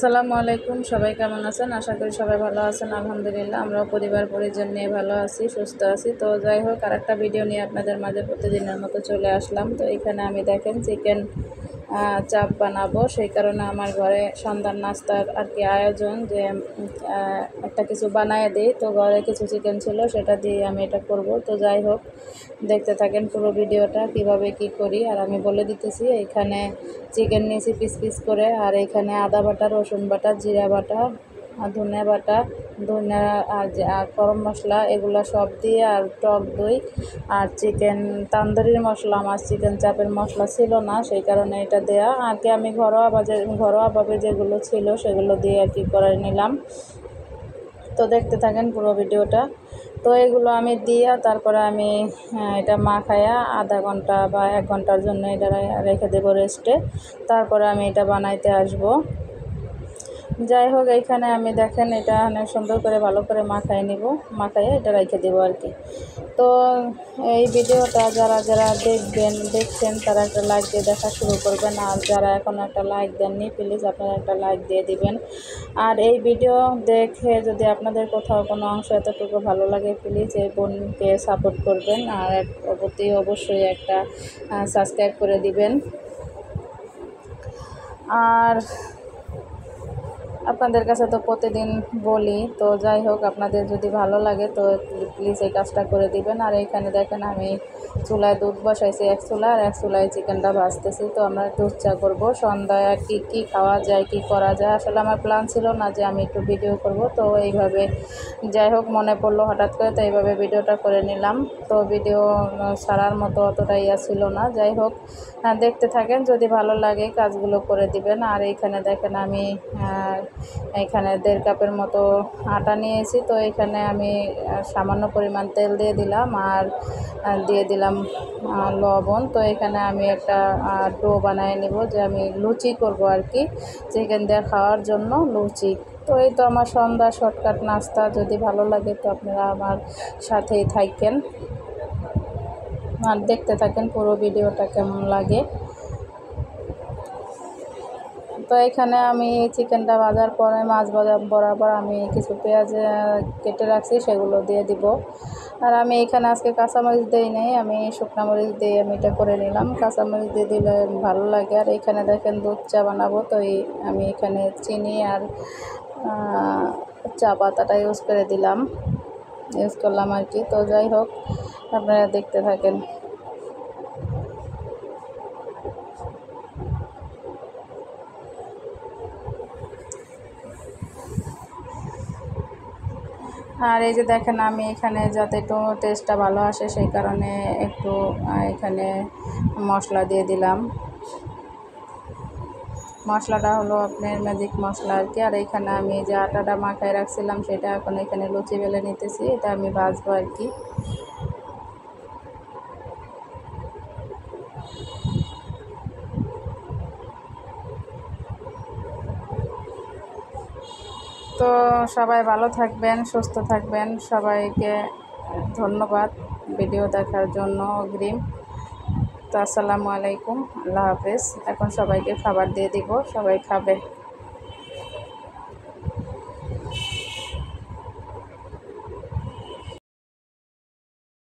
আসসালামু আলাইকুম। সবাই কেমন আছেন? আশা করি সবাই ভালো আছেন। আলহামদুলিল্লাহ আমরাও পরিবার পরিজন নিয়ে ভালো আছি, সুস্থ আছি। তো যাই হোক, আরেকটা ভিডিও নিয়ে আপনাদের মাঝে প্রতিদিনের মতো চলে আসলাম। তো এখানে আমি দেখেন চিকেন চাপ বানাবো, সেই কারণে আমার ঘরে সন্ধ্যার নাস্তার আর কি আয়োজন যে একটা কিছু বানায় দিই। তো ঘরে কিছু চিকেন ছিল, সেটা দিয়ে আমি এটা করব। তো যাই হোক, দেখতে থাকেন পুরো ভিডিওটা কিভাবে কি করি। আর আমি বলে দিতেছি, এইখানে চিকেন নিয়েছি পিস পিস করে, আর এইখানে আদা বাটা, রসুন বাটা, জিরা বাটা, ধনিয়া বাটা, ধনিয়া আর গরম মশলা, এগুলো সব দিয়ে, আর টক দই আর চিকেন তান্দুরির মশলা। আমার চিকেন চাপের মশলা ছিল না, সেই কারণে এটা দেয়া আর কি আমি ঘরোয়াভাবে যেগুলো ছিল সেগুলো দিয়ে আর কি করে নিলাম। তো দেখতে থাকেন পুরো ভিডিওটা। তো এগুলো আমি দিয়ে তারপরে আমি এটা মাখায়া আধা ঘন্টা বা 1 ঘন্টার জন্য এটা রেখে দেবো রেস্টে। তারপরে আমি এটা বানাইতে আসবো। যাই হোক, এইখানে আমি দেখেন এটা অনেক সুন্দর করে ভালো করে মাখাইয়ে এটা রেখে দেবো আর কি। তো এই ভিডিওটা যারা যারা দেখছেন তারা একটা লাইক দিয়ে দেখা শুরু করবেন, আর যারা এখনও একটা লাইক দেননি প্লিজ আপনারা একটা লাইক দিয়ে দিবেন। আর এই ভিডিও দেখে যদি আপনাদের কোথাও কোনো অংশ এতটুকু ভালো লাগে, প্লিজ এই বোনকে সাপোর্ট করবেন, আর অবশ্যই একটা সাবস্ক্রাইব করে দিবেন। আর আপনাদের কাছে তো প্রতিদিন বলি, তো যাই হোক, আপনাদের যদি ভালো লাগে তো প্লিজ এই কাজটা করে দিবেন। আর এইখানে দেখেন আমি চুলায় দুধ বসাইছি, 1 চুলা, আর 1 চুলায় চিকেনটা ভাজতেছি। তো আমরা দুধ চা করবো সন্ধ্যায়, কী খাওয়া যায়, কী করা যায়। আসলে আমার প্ল্যান ছিল না যে আমি একটু ভিডিও করব, তো এইভাবে যাই হোক মনে পড়লো হঠাৎ করে, তো এইভাবে ভিডিওটা করে নিলাম। তো ভিডিও ছাড়ার মতো অতটা ছিল না। যাই হোক, দেখতে থাকেন, যদি ভালো লাগে কাজগুলো করে দিবেন। আর এইখানে দেখেন আমি এখানে 1.5 কাপের মতো আটা নিয়েছি। তো এখানে আমি সামান্য পরিমাণ তেল দিয়ে দিলাম, আর দিয়ে দিলাম লবণ। তো এখানে আমি একটা ডো বানিয়ে নেব, যে আমি লুচি করব আর কি, চিকেন দিয়ে খাওয়ার জন্য লুচি। তো এই তো আমার সন্ধ্যা শর্টকাট নাস্তা। যদি ভালো লাগে তো আপনারা আমার সাথেই থাকেন আর দেখতে থাকেন পুরো ভিডিওটা কেমন লাগে। তো এখানে আমি চিকেনটা ভাজার পরে মাছ ভাজা বরাবর আমি কিছু পেঁয়াজ কেটে রাখছি, সেগুলো দিয়ে দিব। আর আমি এখানে আজকে কাঁচামরিচ দিই নাই, আমি শুকনো মরিচ দিয়ে আমি এটা করে নিলাম। কাঁচামরিচ দিয়ে দিলে ভালো লাগে। আর এখানে দেখেন দুধ চা বানাবো, তো আমি এখানে চিনি আর চা পাতাটা ইউজ করলাম আর কি। তো যাই হোক, আপনারা দেখতে থাকেন। আর এই যে দেখেন আমি এখানে যাতে একটু টেস্টটা ভালো আসে, সেই কারণে একটু এখানে মশলা দিয়ে দিলাম। মশলাটা হলো আপনার ম্যাজিক মশলা আর কি। আর এখানে আমি যে আটাটা মাখায় রাখছিলাম সেটা এখন এখানে লুচি বেলে নিতেছি, এটা আমি ভাজবো আর কি। তো সবাই ভালো থাকবেন, সুস্থ থাকবেন। সবাইকে ধন্যবাদ ভিডিও দেখার জন্য অগ্রিম। তো আসসালামু আলাইকুম, আল্লাহ হাফেজ। এখন সবাইকে খাবার দিয়ে দিব, সবাই খাবে।